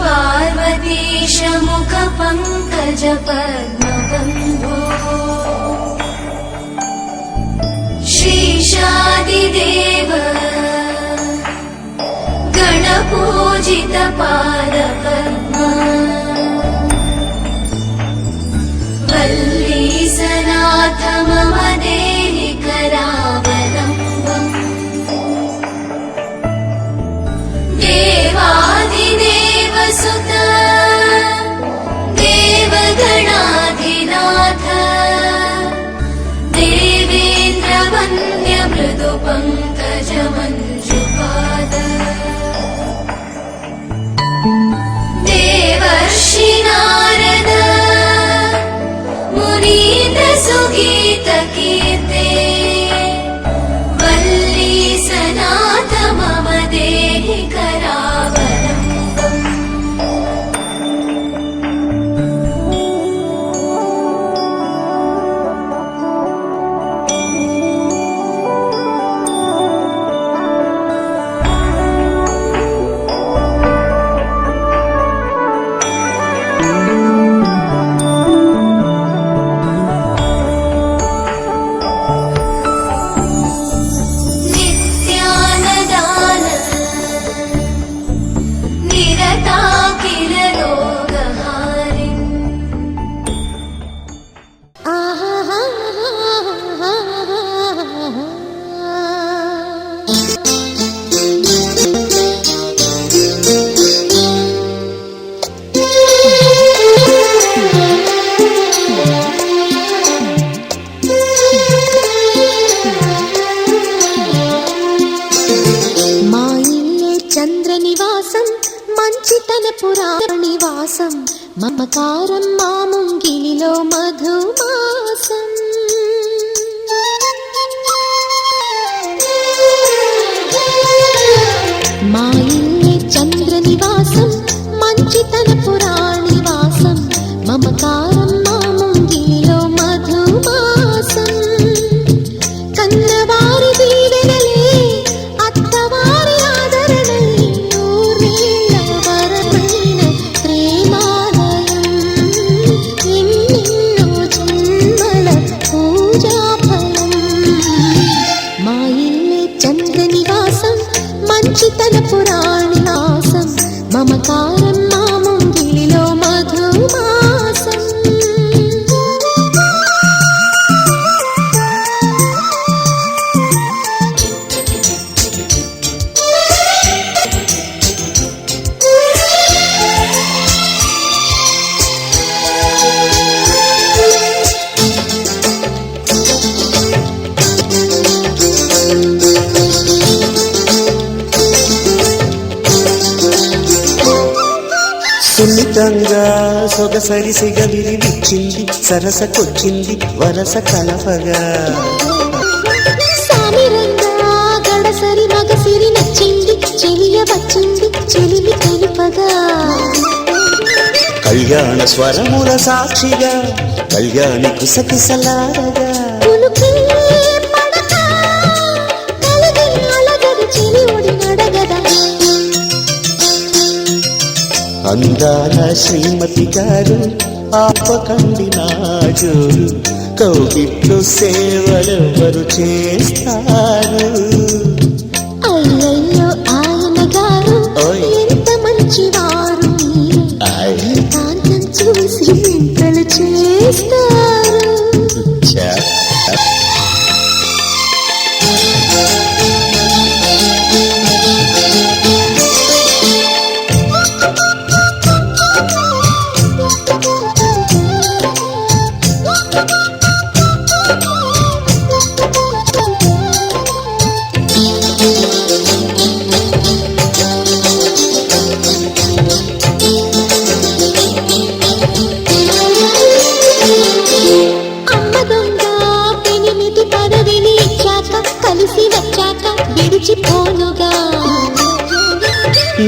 श्रीपार्वतीश मुखपङ्कज पद्मबन्धो श्रीशादिदेव गणपूजित पादपद्मा वल्लीसनाथ मम देहि करावलम्बम् देवादिदेव सुत देवगणाधिनाथ देवेन्द्र वन्द्य मृदु पङ्कज मञ्जुपाद देवर्षि नारद मुनीन्द्र सुगीत कीर्ते वल्लीसनाथ मम देहि करावलम्बम् నివాసం మమకారం మా ముంగిలిలో మధుమాసం మా ఇల్లే చంద్ర నివాసం మంచితన పురాణివాసం మమకారం మా ముంగిలిలో మధుమాసం కన్నవారి దీవెనలే అత్తవారి ఆదరణలే మంచితన పురాణివాసం మమకారం మా ముంగిలిలో మధుమాసం సున్నితంగా సొగసరిసిగ విరివిచ్చింది సరసకొచ్చింది వరస కలపగా సామిరంగా గడసరి మగసిరి నచ్చింది చెలియ వచ్చింది చెలిమి తెలుపగా కళ్యాణ స్వరముల సాక్షిగా కళ్యాణి కుసకిసలాడగా అందాల శ్రీమతి గారు ఆపకండి నా జోరు కౌగిట్లో సేవలెవరు చేస్తారు అయ్యయ్యో ఆయన గారు ఎంత మంచివారు మీరు కాంతం చూసి వింతలు చేస్తారు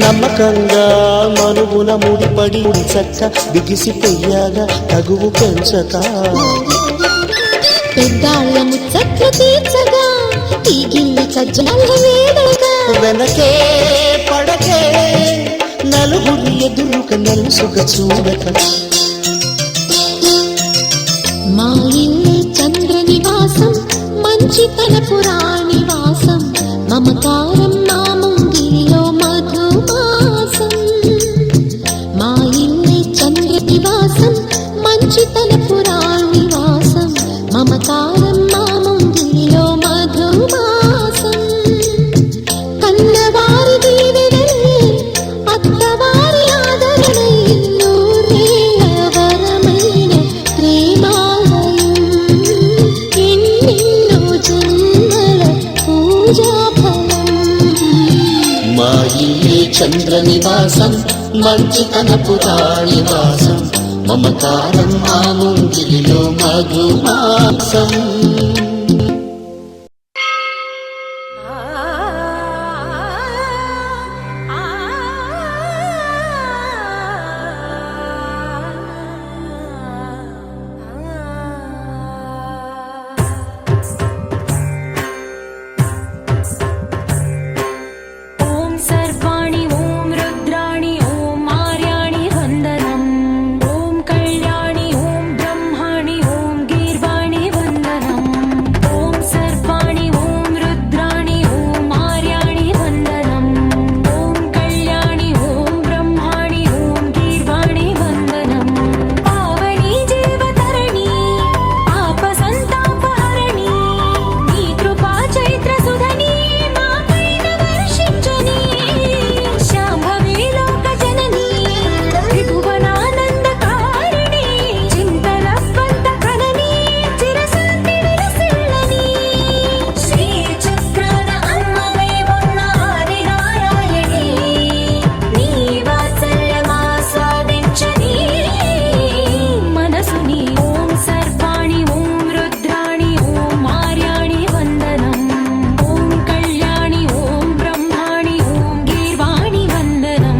నమ్మకంగా మనుగున ముడిపడి చక్క బిగిసిపోయాగా తగువు పెంచక పెద్దాళ్ళ ముచ్చట్లు తీర్చగా తీగిల్లి సజ్జల వేడగా వెనకే పడకే నలుగురి ఎదురుగా నలుసుక చూడక మా ఇల్లే చంద్ర నివాసం మంచి తలపు రాణివాసం మమకారం మా ముంగిలో మధుమాసం మా ఇల్లే చంద్ర నివాసం మంచి తలపు రాణివాసం మమకారం మా ముంగిలో మధుమాసం కన్నవారి దీవెనలే అత్తవారి ఆదరణై నూరేళ్ల వరమైన ప్రేమాలయం ఎన్నెన్నో జన్మల పూజాఫలం మా ఇల్లే చంద్ర నివాసం మంచి తనపు రాణివాసం మమకారం మా ముంగిలిలో మధుమాసం ॐ सर्वाणि ॐ रुद्राणि ॐ मार्याणि वन्दनम् ॐ कल्याणि ॐ ब्रह्माणि ॐ गीर्वाणि वन्दनम् ॐ सर्वाणि ॐ रुद्राणि ॐ मार्याणि वन्दनम् ॐ कल्याणि ॐ ब्रह्माणि ॐ गीर्वाणि वन्दनम् पावनी जीवतरणि पापसन्तापहरणि नी कृपा चैत्रसुधनी मापैन वर्षिञ्चनि शाम्भवी लोकजननी त्रिभुवनानन्दकारिणि चिन्तनस्पन्दकननी चिरशान्ति विलसिल्लनि श्रीचक्रान अम्मवै उन्न आदिनारायणी నీ వాత్సల్యమాస్వాదించని మనసుని ఓం సర్వాణి ఓం రుద్రాణి ఓం మార్యాణి వందనం ఓం కళ్యాణి ఓం బ్రహ్మాణి ఓం గీర్వాణి వందనం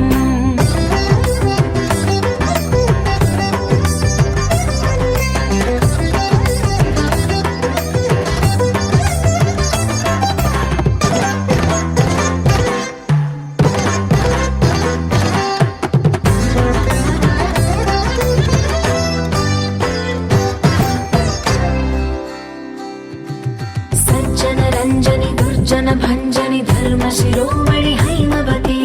సజ్జన రంజని దుర్జన భంజని ధర్మ శిరోమణి హైమవతి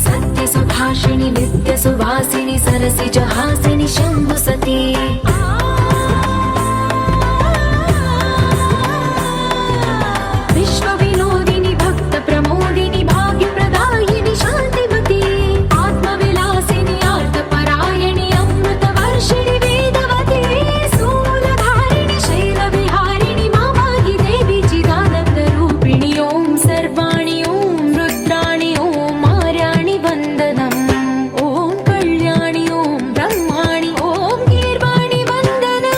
సత్య సుభాషిణి నిత్య సువాసిని సరసి జహాసిని శంభు సతీ విశ్వ వినోదిని భక్త ప్రమోదిని భాగ్య ప్రదాయిని శాంతిమతి ఆత్మ విలాసిని ఆర్తపరాయణి అమృత వర్షిణి వేదవతి శూలధారిణి శైల విహారిణి మామాగి దేవి చిదానంద రూపిణి ఓం సర్వాణి ఓం రుద్రాణి ఓం మార్యాణి వందనం ఓం కళ్యాణి ఓం బ్రహ్మాణి ఓం గీర్వాణి వందనం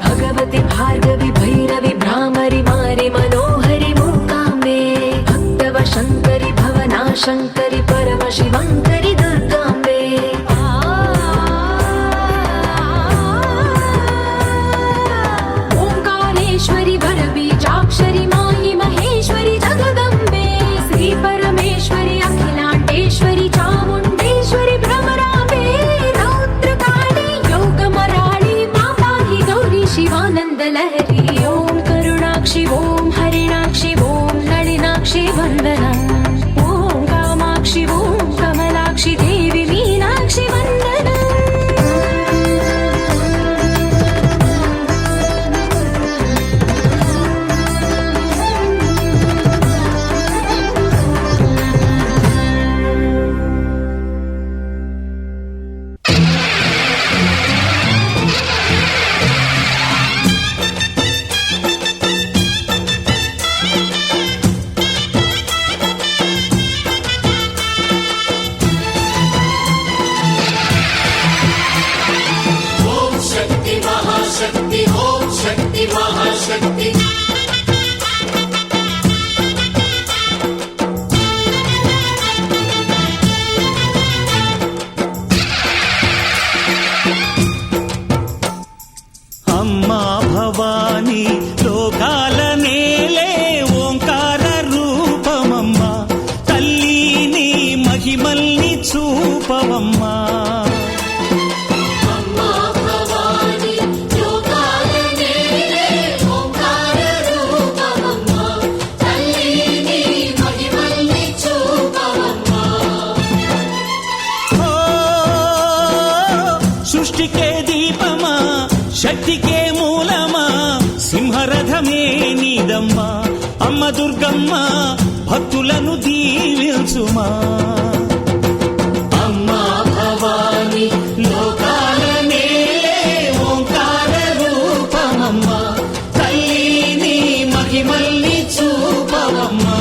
भगवति भार्गवि भैरवि भ्रामरि मारि मनोहरि मूकाम्बे भक्तव शङ्करि भवना शङ्करि परम शिवङ्करि दुर्गाम्बे ओङ्कारेश्वरि वरबीजाक्षरि मायि महेश्वरि जगदम्बे श्री परमेश्वरि अखिलाण्डेश्वरि चामुण्डेश्वरि भ्रमराम्बे रौद्रकाली योगमराळि मापाहि गौरी शिवानन्द लहरी ॐ करुणाक्षि ॐ हरिणाक्षि ॐ नलिनाक्षि वन्दनम् ॐ कामाक्षि ॐ कमला శక్తి అమ్మా భవాని లోకాల నేలే ఓంకార రూపమమ్మా తల్లిని మహిమల్ని చూపవమ్మా అమ్మా భవాని లోకాల నేలే ఓంకార రూపమమ్మా తల్లిని మహిమల్ని చూపవమ్మా ఓ సృష్టికే దీపమా శక్తికే మూలమా సింహరథమే నీదమ్మా అమ్మ దుర్గమ్మ భక్తులను దీవించుమా అమ్మా భవాని లోకాల నేలే ఓంకార రూపమమ్మా తల్లిని మహిమల్ని చూపవమ్మా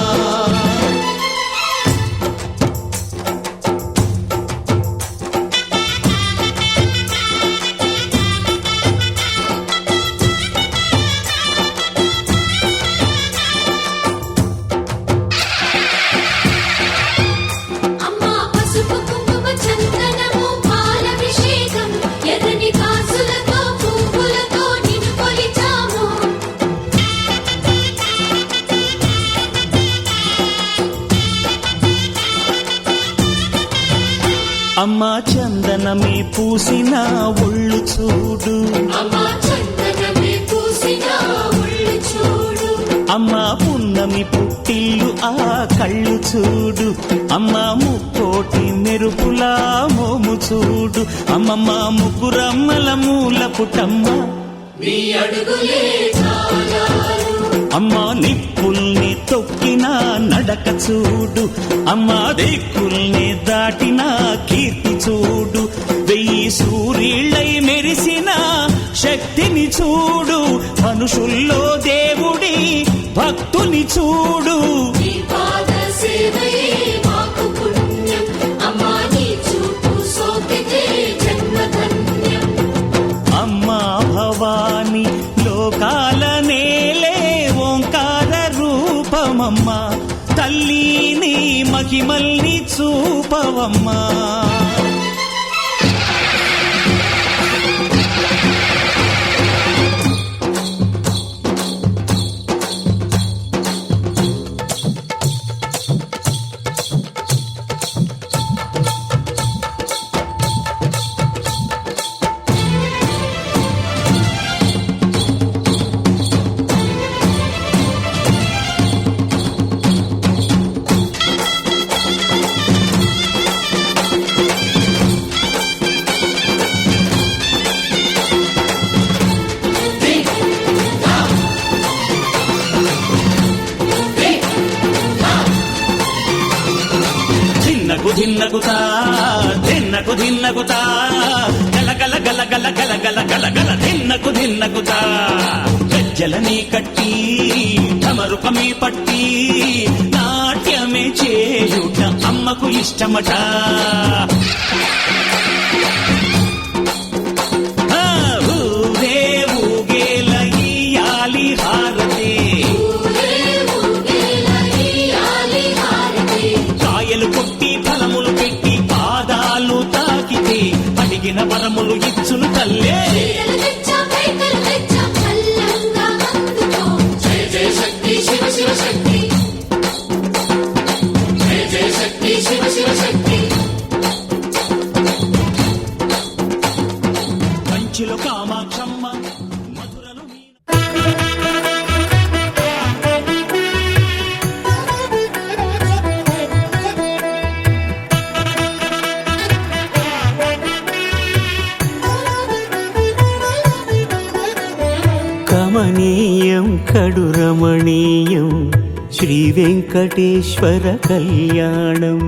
అమ్మా పసుపు కుంకుమ చందనము పాలభిషేకం ఎర్రని కాసులతో పువ్వులతో నిన్ను కొలిచాము అమ్మా చందనమే పూసిన ఒళ్ళు చూడు అమ్మా చందనమే పూసిన ఒళ్ళు చూడు అమ్మా పున్నమి పుట్టిల్లు ఆ కళ్ళు చూడు అమ్మా ముక్కోటి మెరుపులా మోము చూడు అమ్మమ్మ ముగ్గురమ్మల మూల పుటమ్మ నీ అడుగులే చాలారు అమ్మా నిప్పుల్ని తొక్కిన నడక చూడు అమ్మా దిక్కుల్ని దాటిన కీర్తి చూడు 1000 సూర్యుళ్ళై మెరిసిన శక్తిని చూడు మనుషుల్లో దేవుడి భక్తుని చూడు నీ పాద సేవయే మాకు పుణ్యం అమ్మా నీ చూపు సోకితే జన్మధన్యం అమ్మా భవాని లోకాల నేలే ఓంకార రూపమమ్మా తల్లిని మహిమల్ని చూపవమ్మా ధిన్నగుతా ధిన్నగుతా గలగల గలగల గలగల గలగల ధిన్నగుతా గజ్జలని కట్టి ఢమరుకమే పట్టి నాట్యమే చేయుట అమ్మకు ఇష్టమట ఊరే ఊగేల ఇయ్యాలి హారతే కాయలు కొట్టి ఫలములు పెట్టి పాదాలు తాకితే అడిగిన వరములు ఇచ్చును తల్లే జయ జయ శక్తి శివ శివ శక్తి జయ జయ శక్తి శివ శివ శక్తి కంచిలో కామాక్షమ్మ మధురలు కమనీయం కడురమణీయం శ్రీ వెంకటేశ్వర కళ్యాణం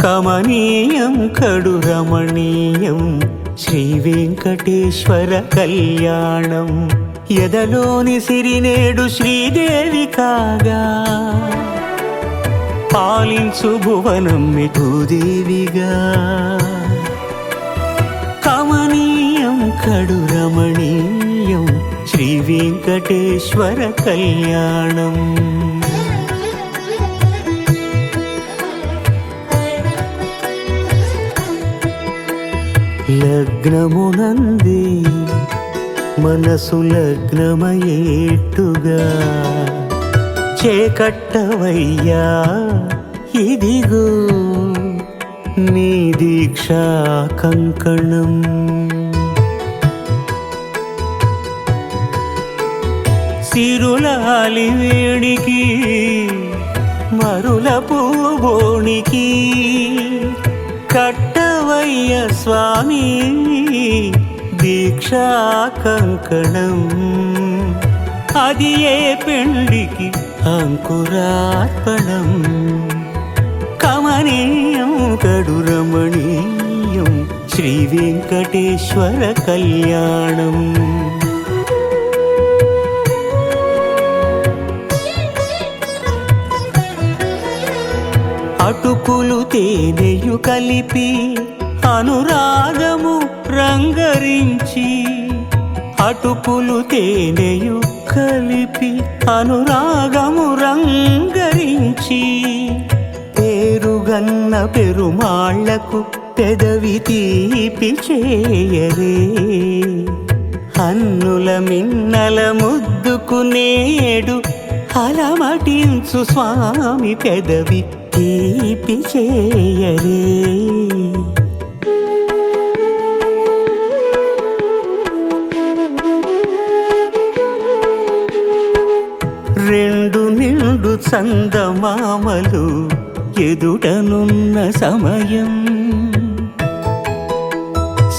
కమనీయం కడురమణీయం శ్రీ వెంకటేశ్వర కళ్యాణం ఎదలోని సిరినేడు శ్రీదేవి కాగా పాలించు భువనం భూదేవిగా కమనీయం కడురమణీయం శ్రీ శ్రీ వెంకటేశ్వర కళ్యాణం. లగ్నమునంది మనసు లగ్నమయేట్టుగా చేకట్టవయ్యా ఇదిగో నీ దీక్షా కంకణం. సిరులాలి వేడికి మరుల పూబోనికి కట్టవయ్య స్వామి దీక్షా కంకణం. అది ఏ పెండికి అంకురార్పణం. కమనీయం కడురమణీయం శ్రీ వెంకటేశ్వర కళ్యాణం. అటుకులు తేనెయు కలిపి అనురాగము రంగరించి. అటుకులు తేనెయు కలిపి అనురాగము రంగరించి. పేరుగన్న పెరుమాళ్లకు పెదవి తీపి చేయరే. అన్నుల మిన్నల ముద్దుకు నేడు అలమటించు స్వామి పెదవి తీపి చేయరే. రెండు నిండు చందమామలు ఎదుటనున్న సమయం.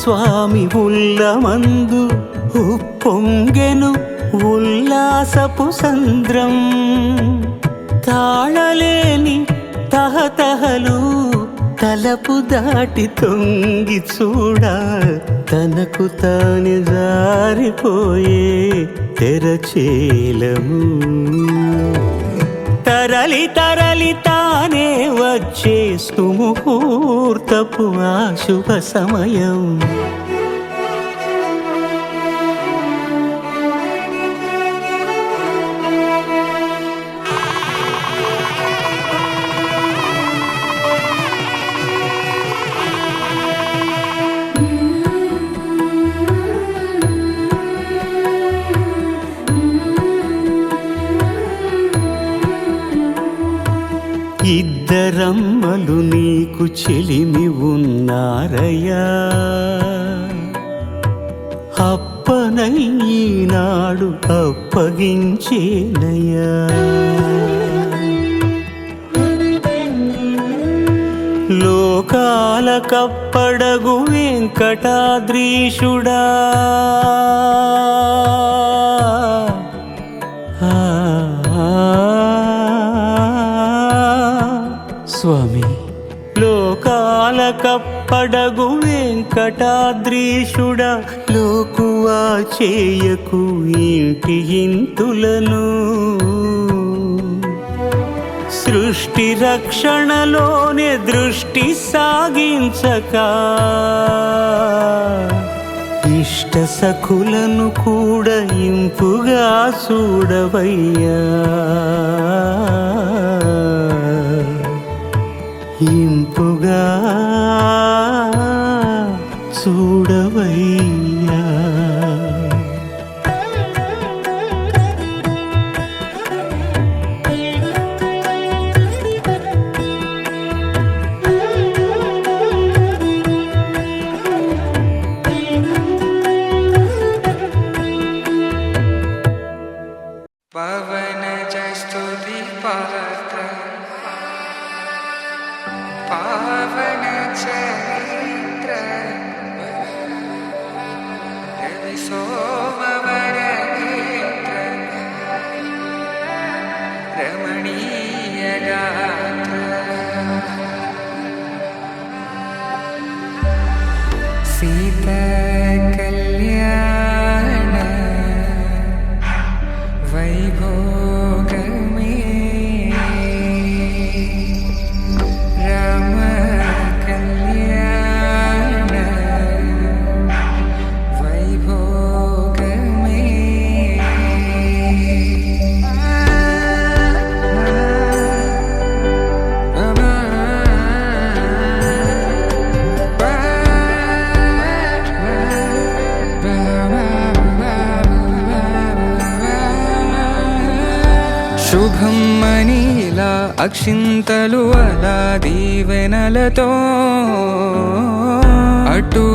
స్వామి ఉల్లమందు ఉప్పొంగెను ఉల్లాసపు సంద్రం. తాళలేని తహతహలు తలపు దాటి తొంగి చూడ తనకు తాని జారిపోయే తెరచేలము. తరలి తరలి తానే వచ్చే సుముహూర్తపు ఆ శుభ సమయం. ఇద్దరమ్మలు నీకు చెలిమి ఉన్నారయ్యా. అప్పనయ్యనాడు అప్పగించేనయ్యా. లోకాల కప్పడగు వెంకటాద్రీషుడా. స్వామి లోకాల కప్పడగు వెంకటాద్రీషుడా. లోకువా చేయకు ఇంటి ఇంతులను. సృష్టి రక్షణలోనే దృష్టి సాగించక ఇష్ట సఖులను కూడా ఇంపుగా చూడవయ్యా. ఇంపుగా చూడవయ్యా. పవన జస్తుతి పాత్ర పావన చరిత్ర రవి సోమవర నేత్ర రమణీయ గాత్ర సీత కళ్యాణ వైభోగమే రామ కళ్యాణ వైభోగమే. శుభం అని ఇలా అక్షింతలు అలా దీవెనలతో అటు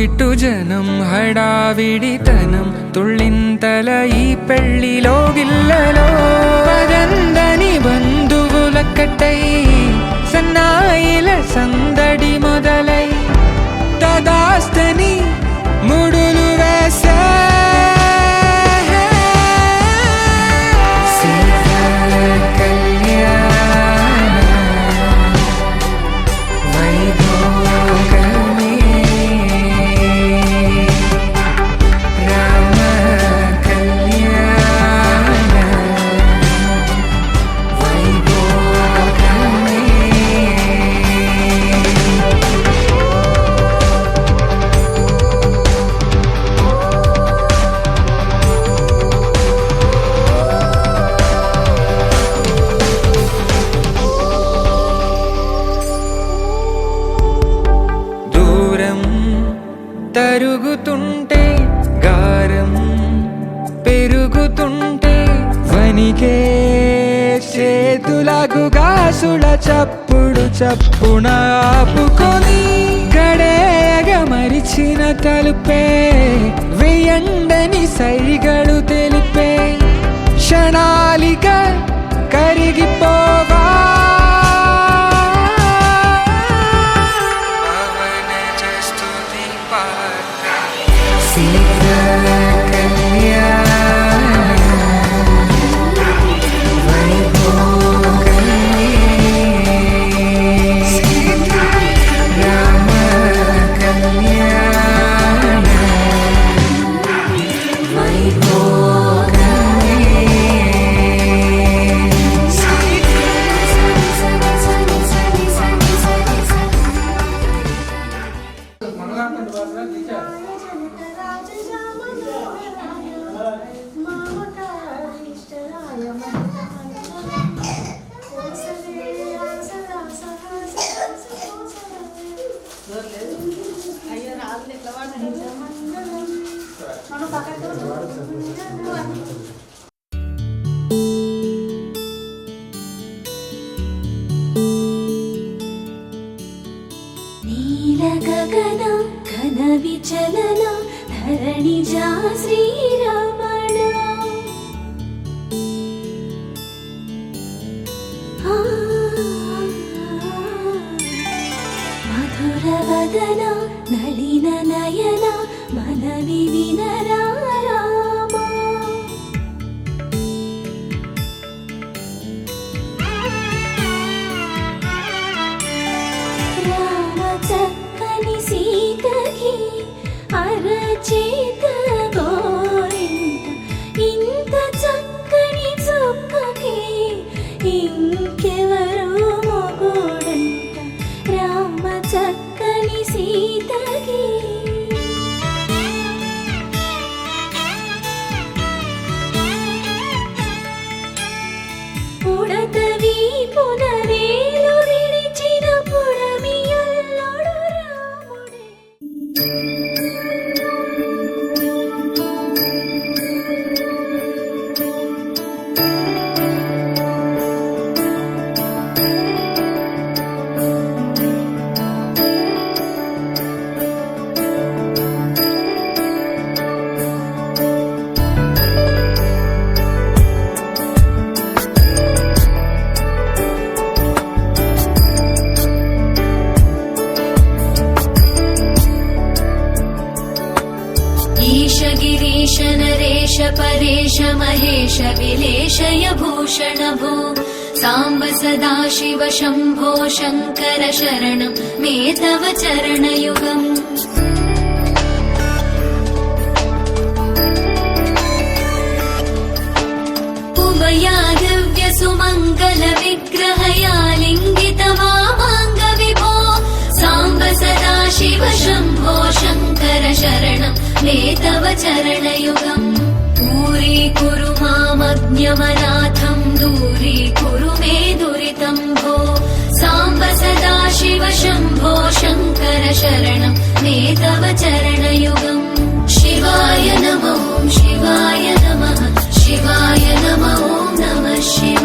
ఇటు జనం హడావిడితనం తుళ్ళింతల ఈ పెళ్లిలో గిల్లలో పదందని బంధువుల కట్టై సన్నాయిల సందడి మొదలై తదాస్తని ముడులు వేసే తరుగుతుంటే గారం పెరుగుతుంటే వనికే చేతులకు గాసుల చప్పుడు చప్పున ఆపుకొని గడేగ మరిచిన తలుపే వేయండని సైగడు తెలిపే క్షణాలిక కరిగిపోవా గగన ఘన విచలన ధరణిజా శ్రీరమణ మధుర వదన నళిన నయన మనవి వినరా రామా చక్కని సీతకి అరచేత గోరింట ఇంత చక్కని చుక్కకి ఇంకెవరు మొగుడంట రామ చక్కని సీతకి పుడతవి పునవేలు విడిచిన పుడమియల్లోడు రాముడే गिरीश नरेश परेश महेश विलेशय भूषण भो साम्ब सदा शिव शम्भो शङ्कर शरणं मे तव चरणयुगम् उभया दिव्य सुमङ्गल विग्रहया लिङ्गित वामाङ्ग विभो साम्ब सदा शिव शम्भो शङ्कर शरणं मे तव चरणयुगम् दूरीकुरु मामज्ञमनाथं दूरीकुरु मे दुरितं भो साम्ब सदा शिव शम्भो शङ्कर शरणं मे तव चरणयुगम् शिवाय नमः शिवाय नमः शिवाय नमः ॐ नमः शिवाय।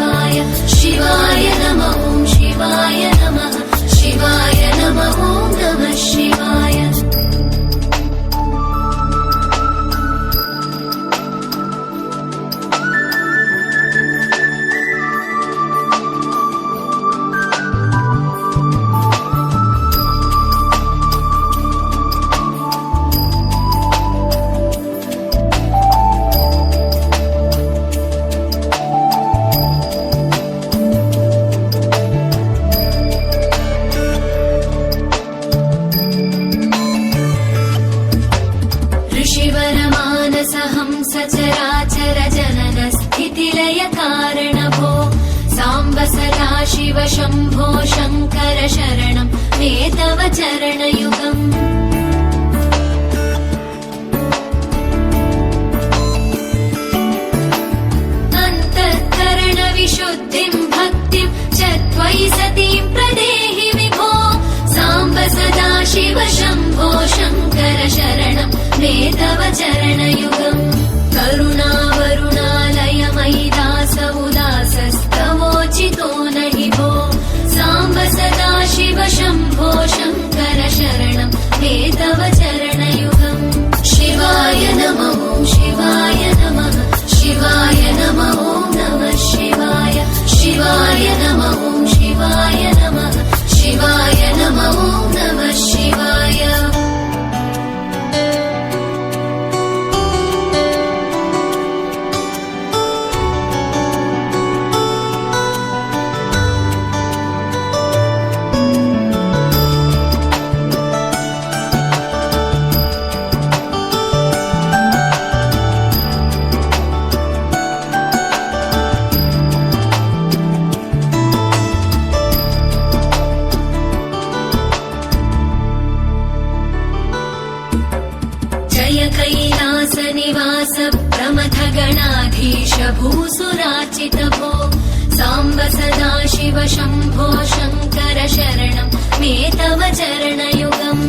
सचराचर जनन स्थितिलय कारण भो साम्ब सदा शिव शम्भो शङ्कर शरणं मे तव चरणयुगम् विशुद्धिं भक्तिं च त्वयि सतीं प्रदेहि विभो साम्ब सदा शिव शम्भो शङ्कर शरणं मे तव चरणयुगम् करुणावरुणालय मयि दास उदासस्तवोचितो नहि भो साम्ब सदा शिव शम्भो शङ्कर शरणं मे तव चरणयुगम् शिवाय नमः शिवाय नमः शिवाय नमः नमः शिवाय शिवाय नमः शिवाय नमः शिवाय नमः नमः शिवाय कैलासनिवास प्रमथ गणाधीश भूसुरार्चित भो साम्ब सदा शिव शम्भो शङ्कर शरणं मे तव चरणयुगम्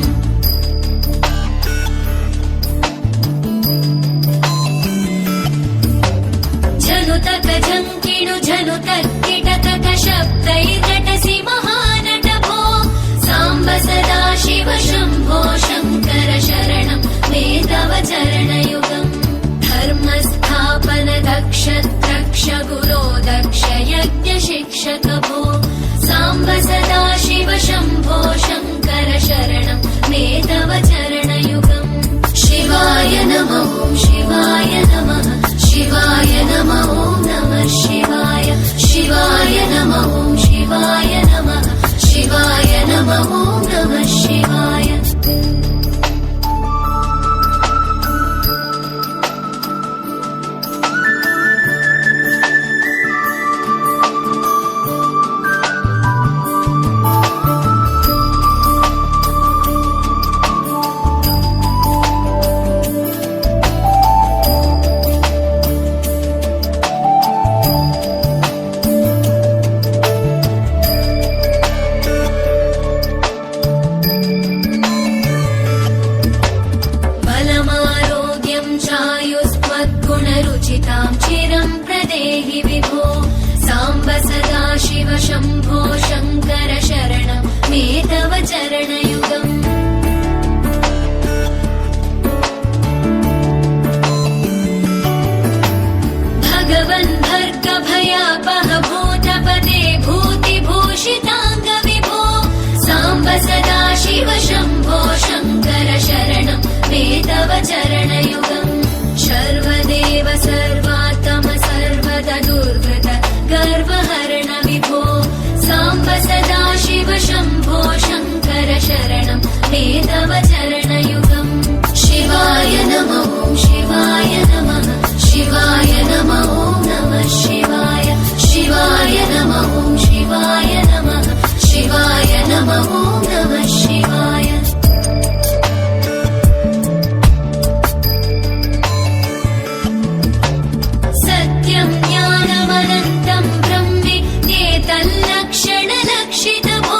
झनुतक झङ्किणु झनुतक्किटतक शब्दैर्नटसि महानट भो साम्ब सदा शिव शम्भो शङ्कर शरणं मे तव चरणयुगम् धर्मस्थापन दक्ष द्रक्ष गुरो दक्ष यज्ञ शिक्षक भो साम्ब सदा शिव शम्भो शङ्कर शरणं मे तव चरणयुगम् शिवाय नमः शिवाय नमः शिवाय नमः नमः शिवाय शिवाय नमः शिवाय नमः शिवाय नमः नमः शिवाय रुचितां चिरं प्रदेहि विभो साम्ब सदा शिव शम्भो शङ्कर शरणं मे तव चरणयुगम् भगवन् भर्ग भयापह भूतपदे भूतिभूषिताङ्ग विभो साम्ब सदा शिव शम्भो शङ्कर शरणं मे तव चरणयुगम् सर्वदेव सर्वात्म सर्वदा दुर्गत गर्वहरण विभो साम्ब सदा शिव शम्भो शङ्कर शरणं मे तव चरणयुगम् शिवाय नमः शिवाय नमः शिवाय नमः नमः शिवाय शिवाय नमः शिवाय नमः शिवाय नमः नमः शिवाय ज्ञानमनन्तं ब्रह्मेतल्लक्षणलक्षित भो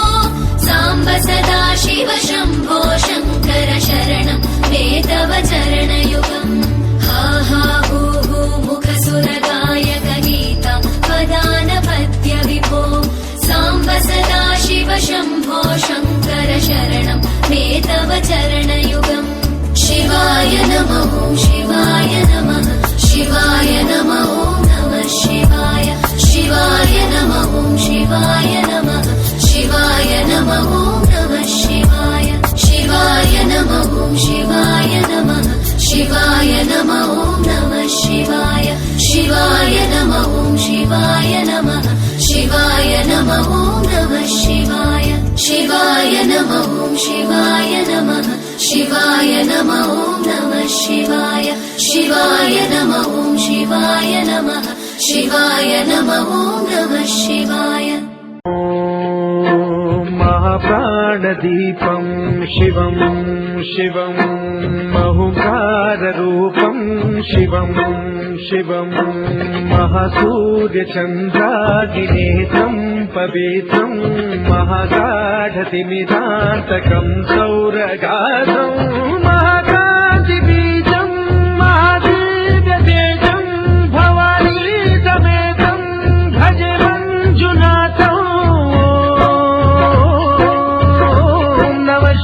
साम्ब सदा शिव शम्भो शङ्कर शरणं मे तव चरणयुगम् हा हा हू हू मुखसुरगायक गीता पदानपद्य विभो साम्ब सदा शिव शम्भो शङ्कर शरणं मे तव चरणयुगम् शिवाय नमः शिवाय नमः शिवाय नमः नमः शिवाय शिवाय नमः शिवाय नमः शिवाय नमः नमः शिवाय शिवाय नमः शिवाय नमः शिवाय नमः नमः शिवाय शिवाय नमः शिवाय नमः शिवाय नमः नमः शिवाय शिवाय नमः शिवाय नमः शिवाय नमः ॐ नमः शिवाय शिवाय नमः ॐ शिवाय नमः शिवाय नमः ॐ नमः शिवाय महाप्राणदीपं शिवं शिवं महुकाररूपं शिवं शिवं महासूर्यचन्द्रादिनेत्रं पवित्रं महागाढतिमिरान्तकं सौरगात्रं महाकान्तिबीजं महादिव्यतेजं भवानी समेतं भजे मञ्जुनाथम्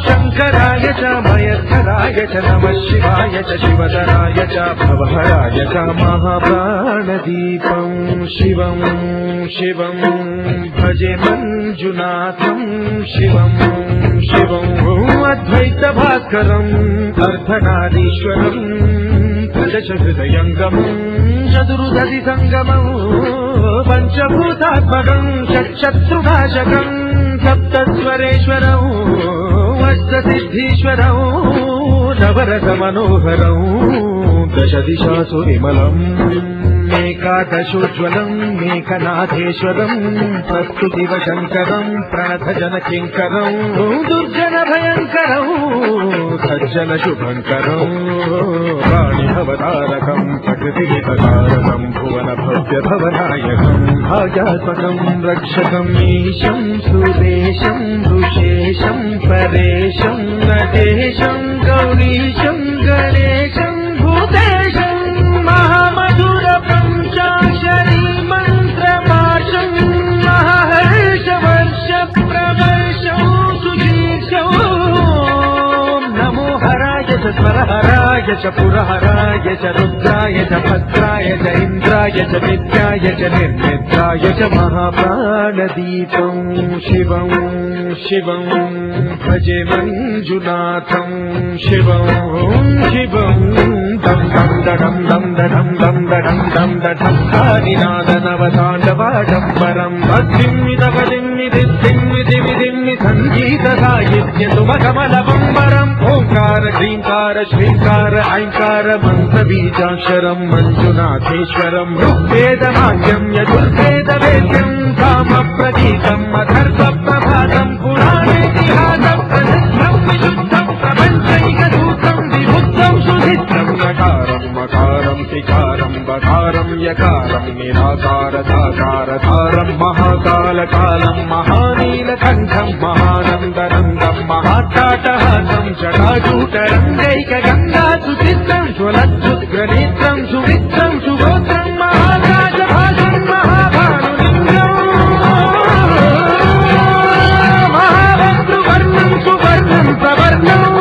शङ्कराय च मयद्धराय च नमः शिवाय च शिवधराय च भवहराय च महाप्राणदीपं शिवं शिवं भजे मञ्जुनाथं शिवं शिवं अद्वैतभास्करम् अर्धनारीश्वरम् त्रिदशहृदयङ्गमम् चतुर्दधिसङ्गमम् पञ्चभूतात्मकम् षट्शत्रुनाशकम् सप्तस्वरेश्वरौ अष्टसिद्धीश्वरौ नवरसमनोहरौ दशदिशासु विमलम् एकादशोज्ज्वलम् मेघनाथेश्वरम् प्रस्तुतिवशङ्करम् प्रणतजनकिङ्करौ दुर्जनभयङ्करौ सज्जनशुभङ्करौ प्राणिभवतारकम् प्रकृतिहितकारकम् भुवनभव्यभवनायकम् भाग्यात्मकम् रक्षकम् ईशम् सुरेशम् ऋषेशम् परेशम् नटेशम् गौरीशम् गणेशम् भूतेशम् महामधुर पञ्चाक्षरी मन्त्रपाशम् महर्षवर्ष प्रवर्षौ सुशीर्षौ नमो हराय च स्वरहराय च पुरहराय च रुद्राय च भद्राय च इन्द्राय च नित्याय च निर्निद्राय च महाप्राणदीपं शिवं शिवं भजे मञ्जुनाथं शिवं शिवं दं दं दडं दं दडं दं दडं दं दढं कानिनादनवताण्डवाडम्बरं भक्तिमिदपदिम्मिदिम्मिदिम्मिदिम्मि सङ्गीतसाहित्यसुमकमलबम्बरम् ओङ्कार ह्रीङ्कार श्रीङ्कार ऐङ्कार मन्त्रबीजाक्षरं मञ्जुनाथेश्वरं ऋग्वेदवाक्यं यजुर्वेदवेद्यं कामप्रतीकम् अथर्वप्रभातं पुराणेतिहासं प्रसिद्धं विशुद्धं प्रपञ्चैकसूत्रं विबुद्धं सुधित्रं नकारं मकारं सिकारं बकारं यकारं निराकारधाकारधारं महाकालकालं महानीलकण्ठं महानन्दनन्दं महाट्टाटहासं जटाजूटरङ्गैकगङ्गासुचित्रं ज्वलद्युद्ग्रनेत्रं सुमित्रं सुगोत्रं महाराजभासं महाभानुलिङ्गम् महाभद्रुवर्णं सुवर्णं प्रवर्णम्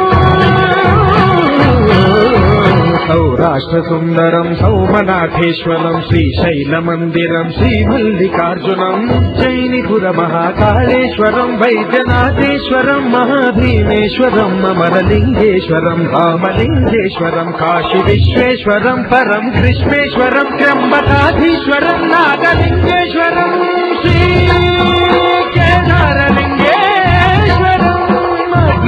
सौराष्ट्रसुन्दरं सौमनाथेश्वरं श्रीशैलमन्दिरं श्रीमल्लिकार्जुनम् उज्जयिनिपुरमहाकालेश्वरं वैद्यनाथेश्वरं महाभीमेश्वरं अमरलिङ्गेश्वरं रामलिङ्गेश्वरं काशीविश्वेश्वरं परं कृष्णेश्वरं त्र्यम्बकाधीश्वरं नागलिङ्गेश्वरं श्रीकेदारलिङ्गेश्वरं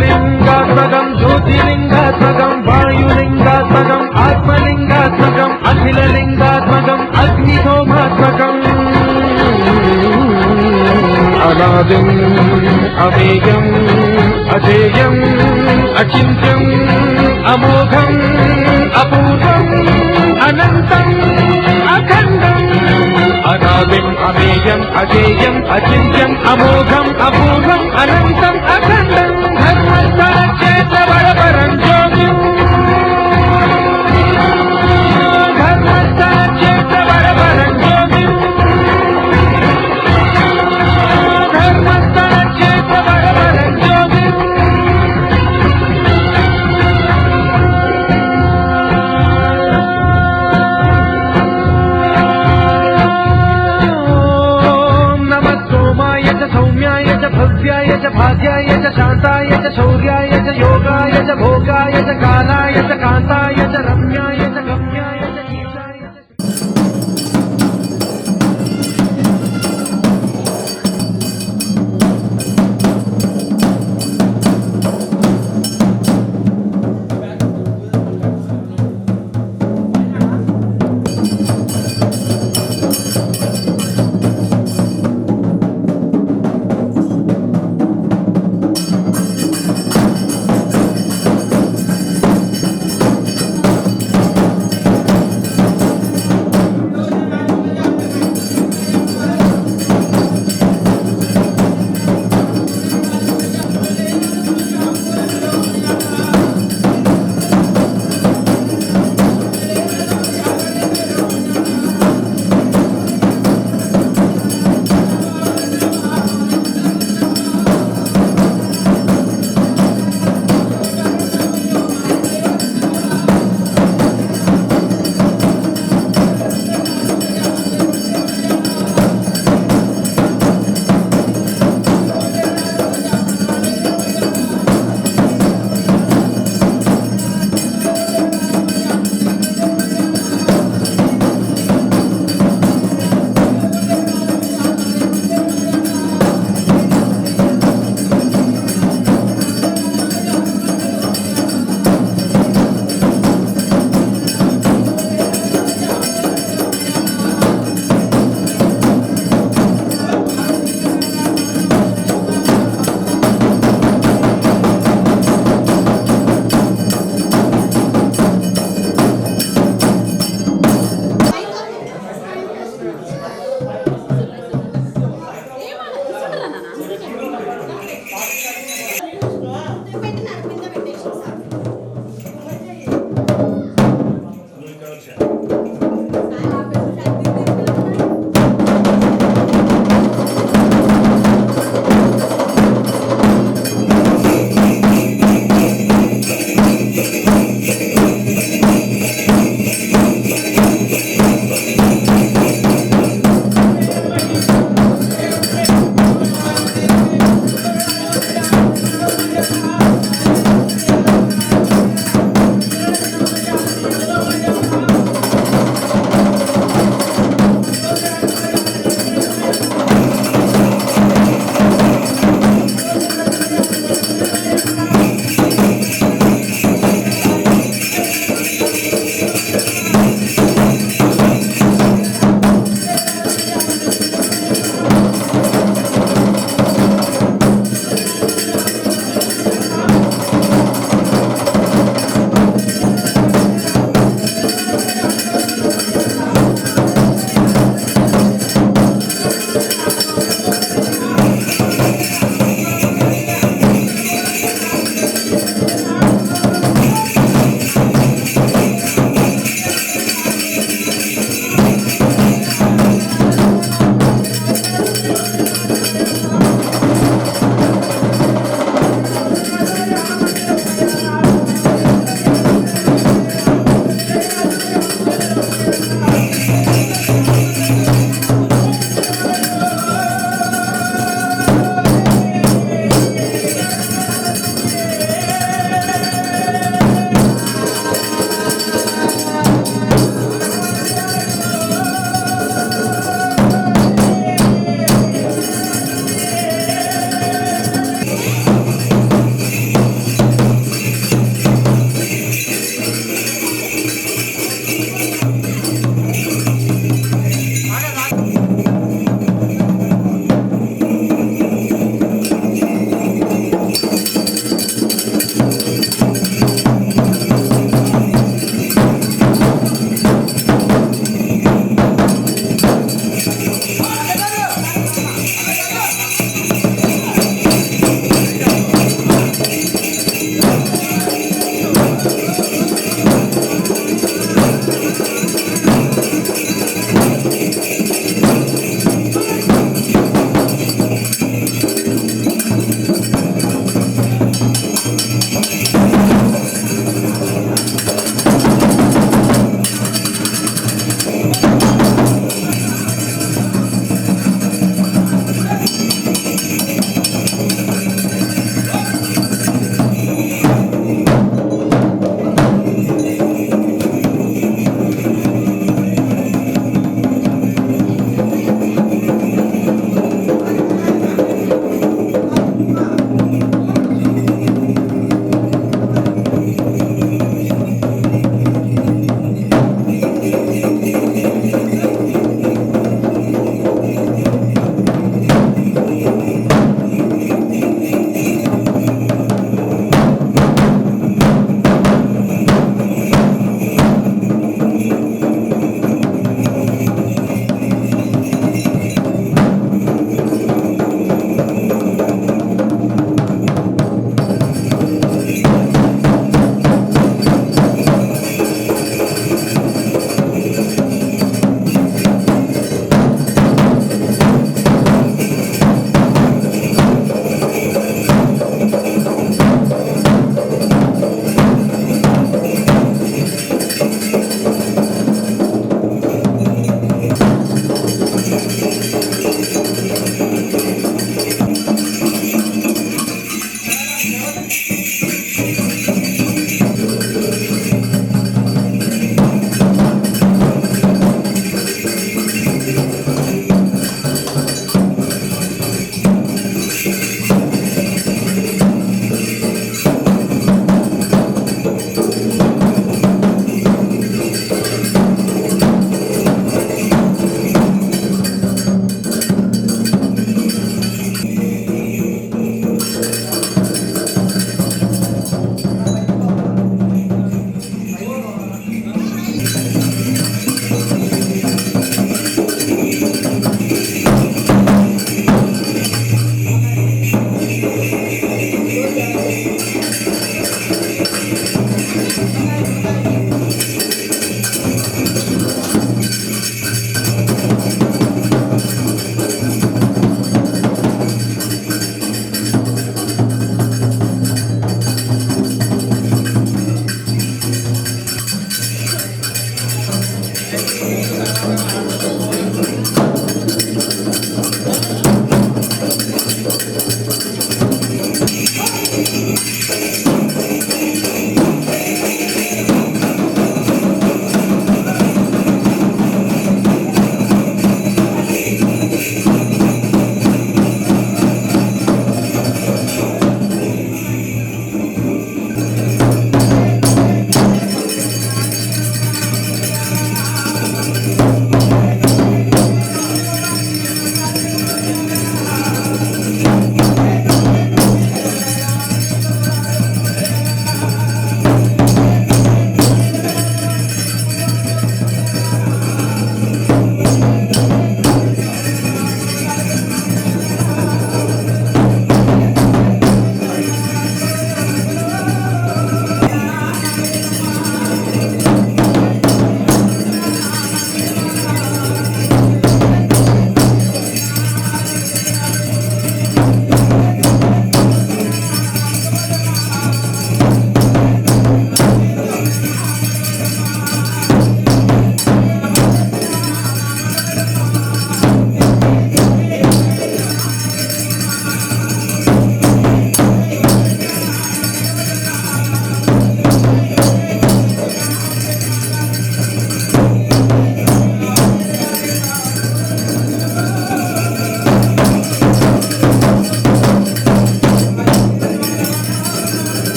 लिङ्गात्मकं ज्योतिलिङ्गात्मकं वायुलिङ्गात्मकम् आत्मलिङ्गात्मकम् अखिललिङ्गात्मकम् अग्निहोमात्मकम् अनादिम् अमेयम् अजेयम् अचिन्त्यम् अमोघम् अपूर्वम् अनन्तम् अखण्डम् अनादिम् अमेयम् अजेयम् अचिन्त्यम् अमोघम् अपूर्वम् अनन्तम् अखण्डम् धर्मस्थलक्षेत्रवरपरं ज्योतिम् धर्मस्थलक्षेत्रवरपरं ज्योतिम् धर्मस्थलक्षेत्रवरपरं ज्योतिम् सौम्याय च भव्याय च भाग्याय च शान्ताय च शौर्याय च योगाय च भोगाय च कालाय च कान्ताय च रम्याय च गम्याय च कीर्ताय च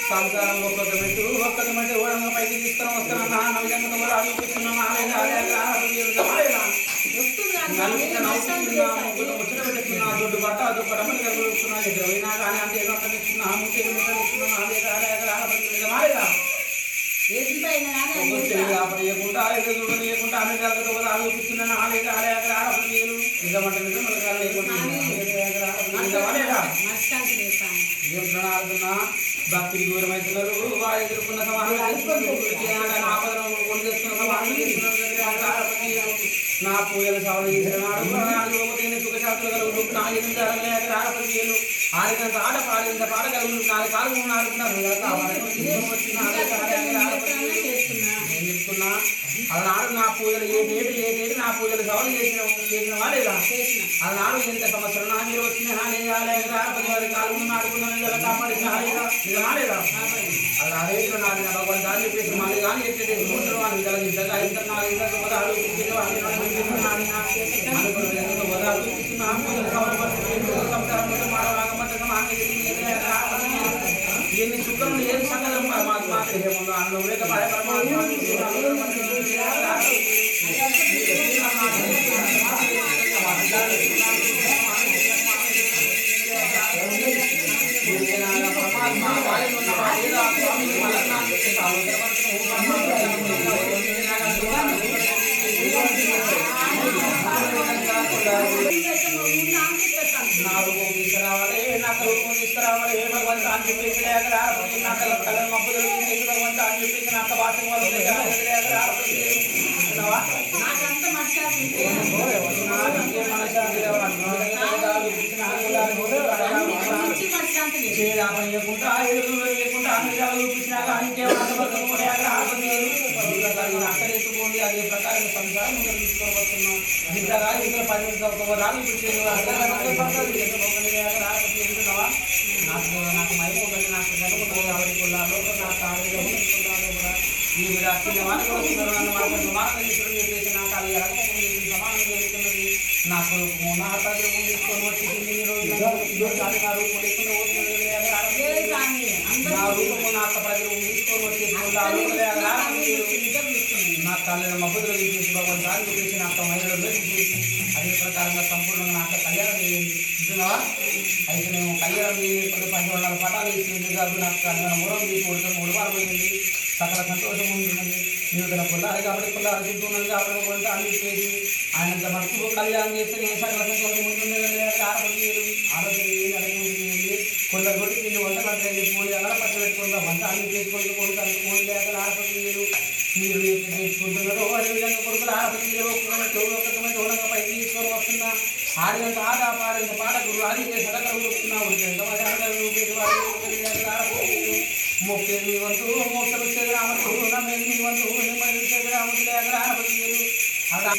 సంసారం ఒక్కొక్క మెట్టు ఒక్కొక్క మెట్టు ఓడంగా పైకి తీసుకొని వస్తున్నా ముచ్చట పెట్టుకున్నా దొడ్డు బట్ట అదొక డబ్బులు కలుగుతున్నా పోయినా కానీ అంటే ఏదో ఇస్తున్నా లేకుండా ఏదో చూడలేకుండా అన్ని జరుగుతూ ఆలోచిస్తున్నాను ఆలేదు ఆలయాలు నిజమంటే లేకుండా ఏం ప్రణాళికున్నా భక్తికి దూరం అవుతున్నారు వారు ఎదుర్కొన్న సమాధానం ఆపదలు కొని తెస్తున్న సమాధానం నా పూజలు సవరణ చేసిన నాడు సుఖశాస్త్రులు కలుగుతూ నా ఎదురు ఆడినంత ఆట పాడినంత పాట కలుగుతూ 4 కాలు ఆడుతున్నారు ఏం చెప్తున్నా అలనాడు నా పూజలు ఏదేటి నా పూజలు సవరణ చేసిన వాడేదా అలనాడు ఎంత సంవత్సరం నా మీరు వచ్చిన కాలు ఆడుకున్నాను కాపాడిన నిజమాలేదా అలా రేట్లు నాది భగవంతాన్ని చెప్పేసి మళ్ళీ కానీ ఎట్లయితే ఎన్ని శుక్రం ఏం సంగతం పరమాత్మ అందులో లేక చేయకుండా లేకుండా అన్ని చూపించినా కానీ అక్కడెత్తుకోండి అదే ప్రకారం సంసారం తీసుకొని వస్తున్నాం నిద్రగా ఇతర 10 నాకు మైపోకండి నాకు చదువుకుంటుంది కాబట్టి లోపల నాకు ఆరోగ్యం కూడా ఈ మీరు అచ్చిన వాళ్ళు కూడా నన్ను మార్గం నాకు నా దగ్గర తీసుకొని వచ్చి నా రూపం లేకుండా నా రూపము నా అక్క ప్రజలు తీసుకొని వచ్చేసి నా తల్లిని మబ్బులు తీసేసి భగవంతు దాన్ని తీసేసి నా అక్క మహిళలు తీసేసి అదే ప్రకారంగా సంపూర్ణంగా నా అక్క కళ్యాణం చేయండి ఇస్తున్నావా అయితే మేము కళ్యాణం చేయకుండా 500 పటాలు వేసి కాదు నాకు కళ్యాణ మూలం తీసి కొడుతాం 3 వారం పోయింది సకల సంతోషం ఉంటున్నది నూతన పుల్లారి కాబట్టి పుల్లారి చుట్టూ ఉన్నది కాబట్టి కొంత అన్ని చేసి ఆయనంత మటుకు కళ్యాణం చేస్తే నేను సకల సంతోషం ఉంటుంది ఆరోగ్యం అడగండి కొందరు కొట్టి వీళ్ళు వంట కట్టండి మూడు ఎక్కడ పట్టు పెట్టుకుంటాం వంట అన్ని చేసుకుంటూ కొడుతారు మూడు లేక ఆడపల్లి మీరు చేసుకుంటున్నారు అదే విధంగా కొడుకులు ఆడపల్లి చూడక పైకి తీసుకొని వస్తున్నా ఆడినంత ఆట పాడినంత పాట గురు అది సడకలు ఊరుకున్నా ముప్పై మీ వంతు మోసలు వచ్చేది రామకు మీ వంతు వచ్చేది రామకు లేక ఆడపల్లి అలా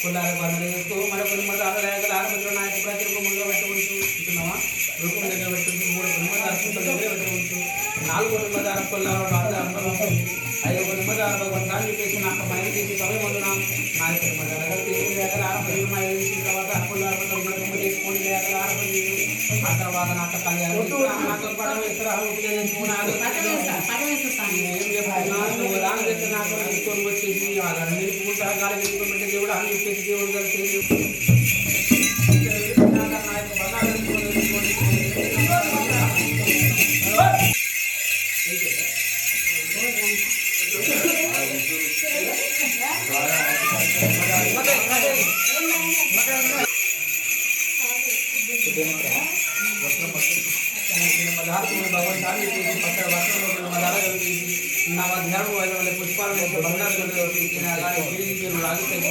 కొల్లార బంధువులు చేస్తూ మరొకరి ఆడలేక ఆడపడిలో నాయకు ప్రతి రూపంలో పెట్టవచ్చు ఇస్తున్నావా రూపం దగ్గర పెట్టుకుంటూ 3 కుటుంబాలు దగ్గర పెట్టవచ్చు 4 కుటుంబాల కొల్లార 5 కుటుంబాల భగవంతాన్ని చెప్పేసి నాకు మైలు చేసి సమయం వదున నాయకు కుటుంబాల ఆడపడి మైలు చేసిన తర్వాత కొల్లార చేసుకొని లేక ఆడపడి ఆ తర్వాత నాకు కళ్యాణం నాకు పడవ విగ్రహాలు ఉపయోగించుకున్నాను ఏం చెప్తున్నాను దాని దగ్గర నాకు తీసుకొని వచ్చేసి మీరు పూర్తిగా గాలి తీసుకొని దేవుడు అని చెప్పేసి దేవుడు గారు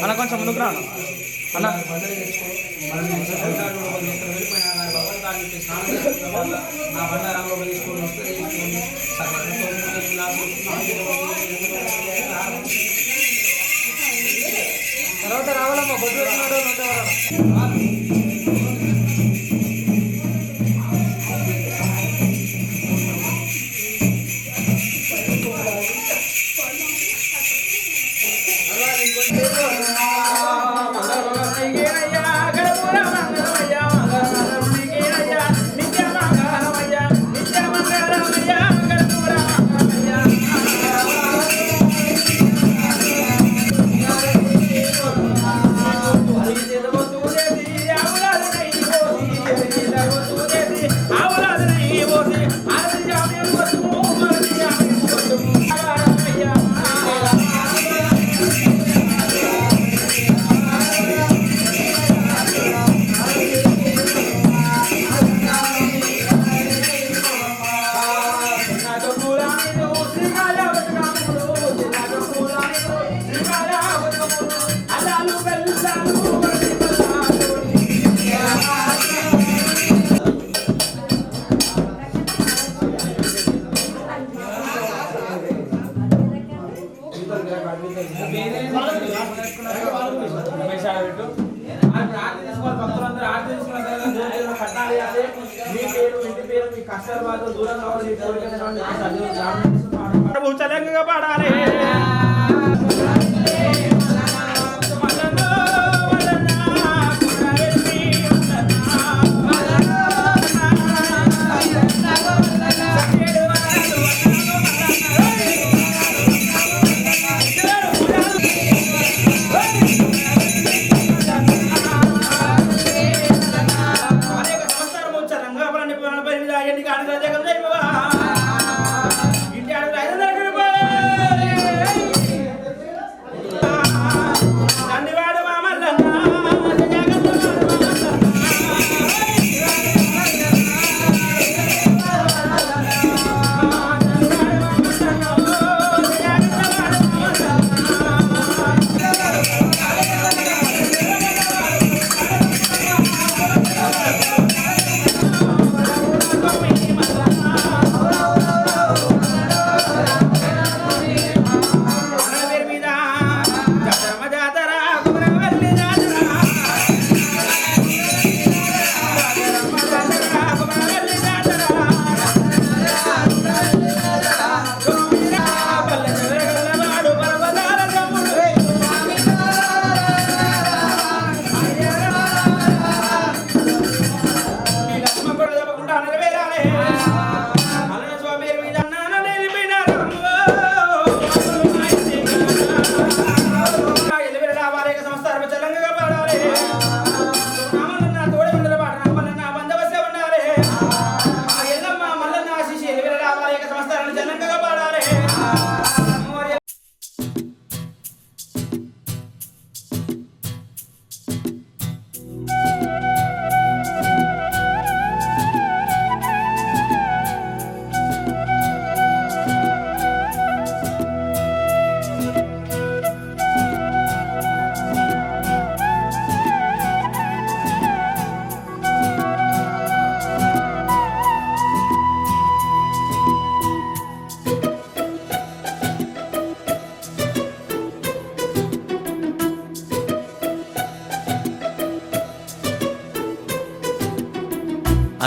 అన్న కొంచెం ముందుకు రా అన్న నా బండారంలో తీసుకొని వస్తే తర్వాత రావాలమ్మా బొడ్డు చలంగా పాడాలి ఇంటి